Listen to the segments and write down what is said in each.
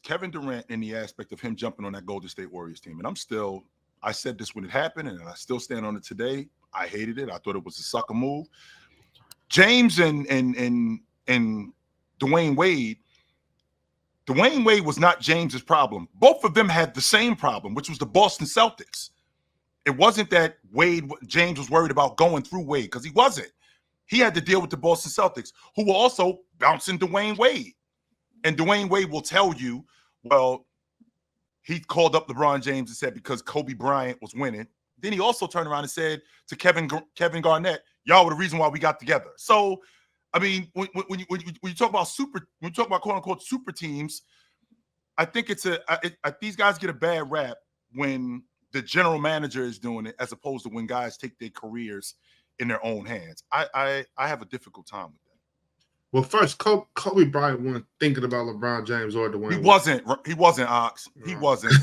Kevin Durant in the aspect of him jumping on that Golden State Warriors team. And I said this when it happened, and I still stand on it today. I hated it. I thought it was a sucker move. James and Dwayne Wade. Dwayne Wade was not James's problem. Both of them had the same problem, which was the Boston Celtics. It wasn't that James was worried about going through Wade, because he wasn't. He had to deal with the Boston Celtics, who were also bouncing Dwayne Wade. And Dwayne Wade will tell you, well, he called up LeBron James and said because Kobe Bryant was winning. Then he also turned around and said to Kevin Garnett, y'all were the reason why we got together. So, I mean, when you talk about quote unquote super teams, I think these guys get a bad rap when the general manager is doing it, as opposed to when guys take their careers in their own hands. I have a difficult time with that. Well, first, Kobe Bryant wasn't thinking about LeBron James or Dwayne. He wasn't, Ox. He wasn't.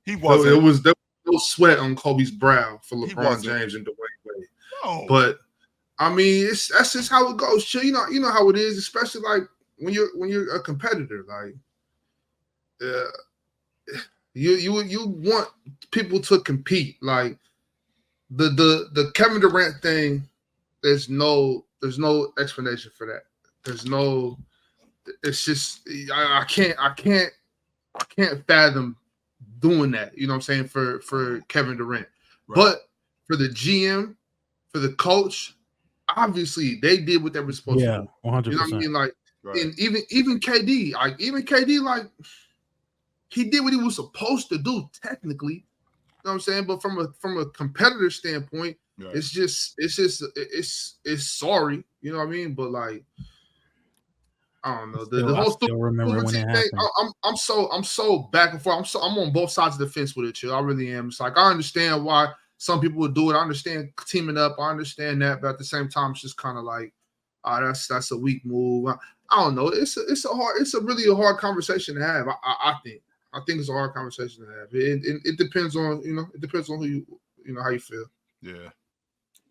He There wasn't. was no sweat on Kobe's brow for LeBron James and Dwayne Wade. No. But I mean, that's just how it goes. You know how it is, especially like when you're a competitor. Like, you want people to compete. Like the Kevin Durant thing. There's no explanation for that. It's just I can't fathom doing that. You know what I'm saying for Kevin Durant. Right. But for the GM, for the coach, obviously they did what they were supposed to do. 100%. You know what I mean? Like, right. And even KD, like he did what he was supposed to do technically. You know what I'm saying? But from a competitor standpoint, right. it's sorry. You know what I mean? But like, I don't know. The whole still remember when it happened. I'm so back and forth. I'm on both sides of the fence with it, chill. I really am. It's like I understand why some people would do it. I understand teaming up. I understand that, but at the same time, it's just kind of like, that's a weak move. I don't know. It's a really hard conversation to have. I think it's a hard conversation to have. It depends on who you how you feel. Yeah.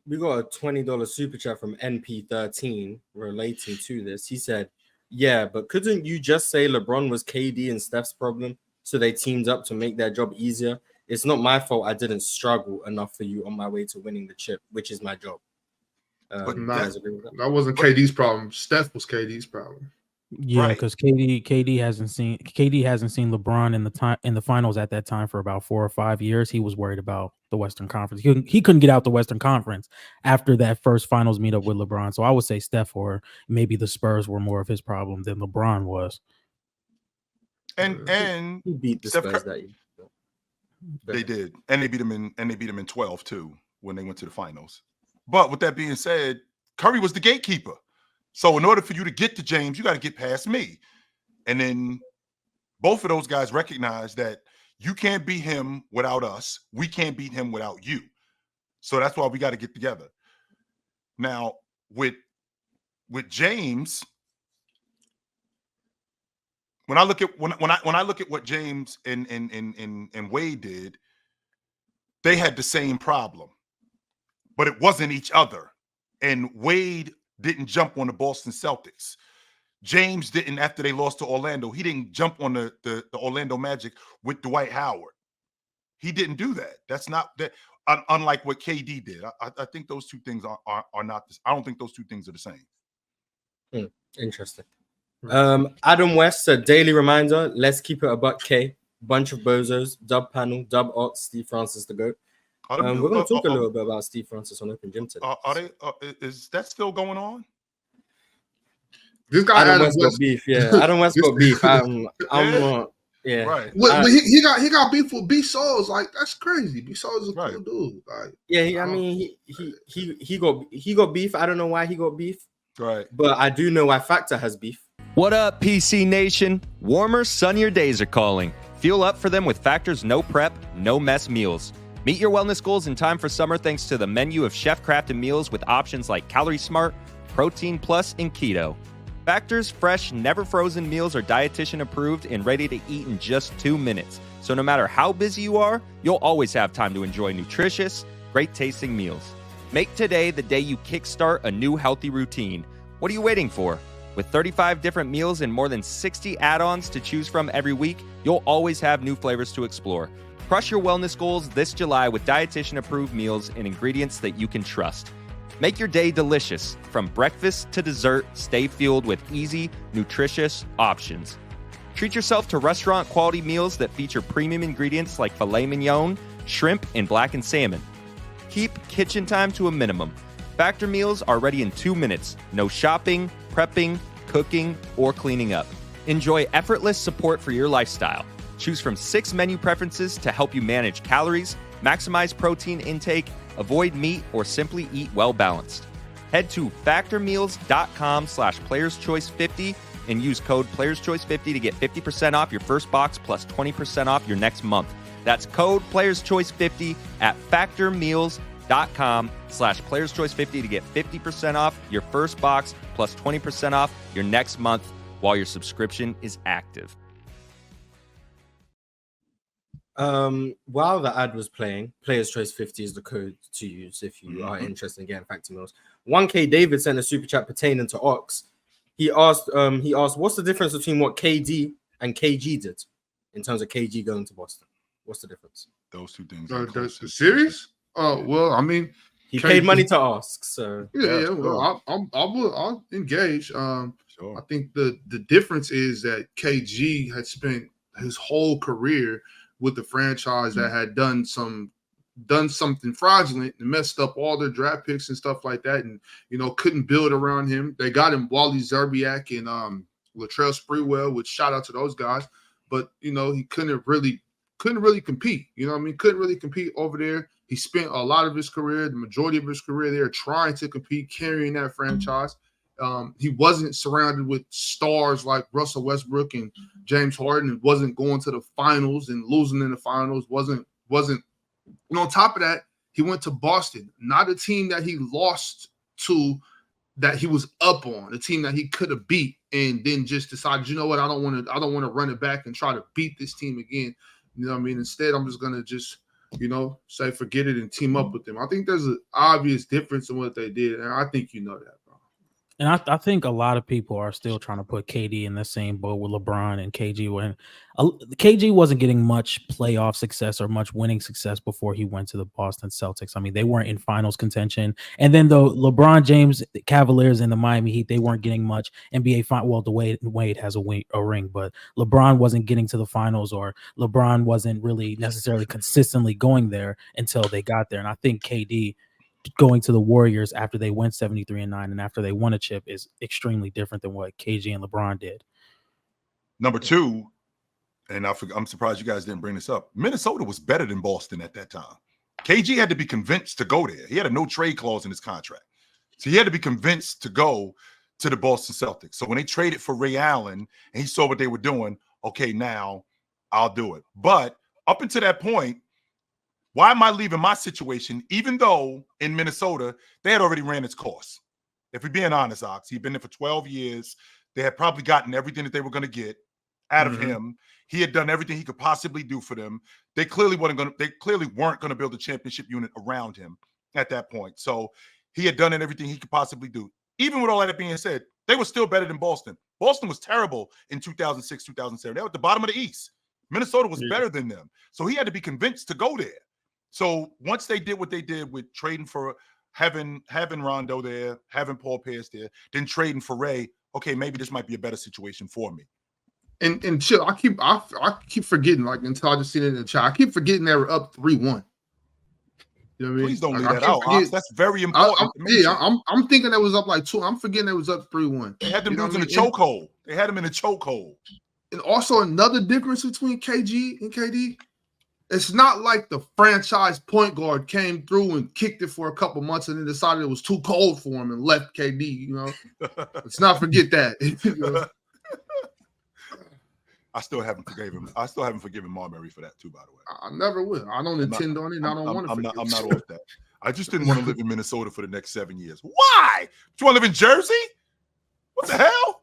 We got a $20 super chat from NP13 relating to this. He said, yeah, but couldn't you just say LeBron was KD and Steph's problem, so they teamed up to make their job easier? It's not my fault I didn't struggle enough for you on my way to winning the chip, which is my job. But that wasn't KD's problem. Steph was KD's problem. Yeah, because KD hasn't seen LeBron in the finals at that time for about 4 or 5 years. He was worried about the Western Conference. He couldn't get out the Western Conference after that first finals meetup with LeBron. So I would say Steph or maybe the Spurs were more of his problem than LeBron was. And he beat the Spurs that year. They did, and they beat him in 12 too when they went to the finals. But with that being said, Curry was the gatekeeper. So in order for you to get to James, you got to get past me. And then both of those guys recognize that you can't beat him without us. We can't beat him without you. So that's why we got to get together. Now, with James, when I look at what James and Wade did, they had the same problem, but it wasn't each other. And Wade didn't jump on the Boston Celtics. James didn't, after they lost to Orlando, he didn't jump on the Orlando Magic with Dwight Howard. He didn't do that. That's not that. Unlike what KD did, I think those two things are not. I don't think those two things are the same. Interesting. Adam West said, daily reminder, let's keep it a buck K. Bunch of bozos, dub panel, dub ox, Steve Francis the GOAT. We're going to talk a little bit about Steve Francis on Open Gym today. Is that still going on? This guy Adam West got beef. Yeah, Adam West got beef. I'm not. Yeah, right. But he got beef with B Souls. Like, that's crazy. B Souls is a cool dude. Like, yeah, he got beef. I don't know why he got beef. Right. But I do know why Factor has beef. What up, PC Nation? Warmer, sunnier days are calling. Fuel up for them with Factor's no prep, no mess meals. Meet your wellness goals in time for summer thanks to the menu of chef-crafted meals with options like Calorie Smart, Protein Plus, and Keto. Factor's fresh, never-frozen meals are dietitian approved and ready to eat in just 2 minutes. So no matter how busy you are, you'll always have time to enjoy nutritious, great-tasting meals. Make today the day you kickstart a new healthy routine. What are you waiting for? With 35 different meals and more than 60 add-ons to choose from every week, you'll always have new flavors to explore. Crush your wellness goals this July with dietitian-approved meals and ingredients that you can trust. Make your day delicious. From breakfast to dessert, stay fueled with easy, nutritious options. Treat yourself to restaurant-quality meals that feature premium ingredients like filet mignon, shrimp, and blackened salmon. Keep kitchen time to a minimum. Factor meals are ready in 2 minutes. No shopping, prepping, cooking, or cleaning up. Enjoy effortless support for your lifestyle. Choose from 6 menu preferences to help you manage calories, maximize protein intake, avoid meat, or simply eat well-balanced. Head to factormeals.com/playerschoice50 and use code playerschoice50 to get 50% off your first box plus 20% off your next month. That's code playerschoice50 at factormeals.com/playerschoice50 to get 50% off your first box plus 20% off your next month while your subscription is active. While the ad was playing, Players Choice 50 is the code to use if you are interested in getting Factor Meals. 1K David sent a super chat pertaining to Ox. He asked, what's the difference between what KD and KG did in terms of KG going to Boston? What's the difference? Those two things. The series? Oh, well, I mean, he paid money to ask, so yeah. Well, I'll engage. Sure. I think the difference is that KG had spent his whole career with the franchise that had done something fraudulent and messed up all their draft picks and stuff like that, and couldn't build around him. They got him Wally Zerbiak and Latrell Sprewell, which shout out to those guys, but he couldn't really compete. Couldn't really compete over there. He spent a lot of his career, the majority of his career there, trying to compete, carrying that franchise. He wasn't surrounded with stars like Russell Westbrook and James Harden, and wasn't going to the finals and losing in the finals. Wasn't. On top of that, he went to Boston, not a team that he lost to, that he was up on, a team that he could have beat, and then just decided, I don't want to run it back and try to beat this team again. Instead, I'm just gonna say forget it and team up with them. I think there's an obvious difference in what they did, and I think that, bro. And I think a lot of people are still trying to put KD in the same boat with LeBron and KG. When KG wasn't getting much playoff success or much winning success before he went to the Boston Celtics. I mean, they weren't in finals contention. And then the LeBron James Cavaliers and the Miami Heat, they weren't getting much NBA final. Well, Wade has a ring, but LeBron wasn't getting to the finals, or LeBron wasn't really necessarily consistently going there until they got there. And I think KD going to the Warriors after they went 73-9 and after they won a chip is extremely different than what KG and LeBron did. Number two, and I'm surprised you guys didn't bring this up, Minnesota was better than Boston at that time. KG had to be convinced to go there. He had a no trade clause in his contract. So he had to be convinced to go to the Boston Celtics. So when they traded for Ray Allen and he saw what they were doing, okay, now I'll do it. But up until that point, why am I leaving my situation, even though in Minnesota, they had already ran its course? If we're being honest, Ox, he'd been there for 12 years. They had probably gotten everything that they were going to get out of him. He had done everything he could possibly do for them. They clearly weren't going to build a championship unit around him at that point. So he had done everything he could possibly do. Even with all that being said, they were still better than Boston. Boston was terrible in 2006, 2007. They were at the bottom of the East. Minnesota was better than them. So he had to be convinced to go there. So once they did what they did with trading for having Rondo there, having Paul Pierce there, then trading for Ray, okay, maybe this might be a better situation for me. And chill, I keep forgetting, like, until I just seen it in the chat. I keep forgetting they were up 3-1. You know what I mean? Please don't leave that out. Ox. That's very important. I'm thinking that was up like 2. I'm forgetting it was up 3-1. They had them dudes in a chokehold. They had them in a chokehold. And also another difference between KG and KD. It's not like the franchise point guard came through and kicked it for a couple months and then decided it was too cold for him and left KD, Let's not forget that. I still haven't forgiven Marbury for that too, by the way. I never will. I don't intend on it, and I don't want to forgive I'm not off that. I just didn't want to live in Minnesota for the next 7 years. Why? Do you want to live in Jersey? What the hell?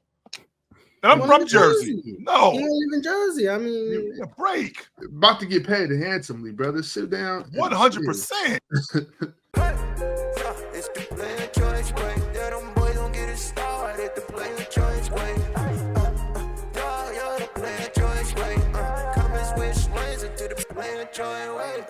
And I'm from Jersey. No. You don't live in Jersey. I mean, a break. About to get paid handsomely, brother. Sit down. 100%. It's the player choice break. That them boys don't get it started. The player choice to the plan, join way.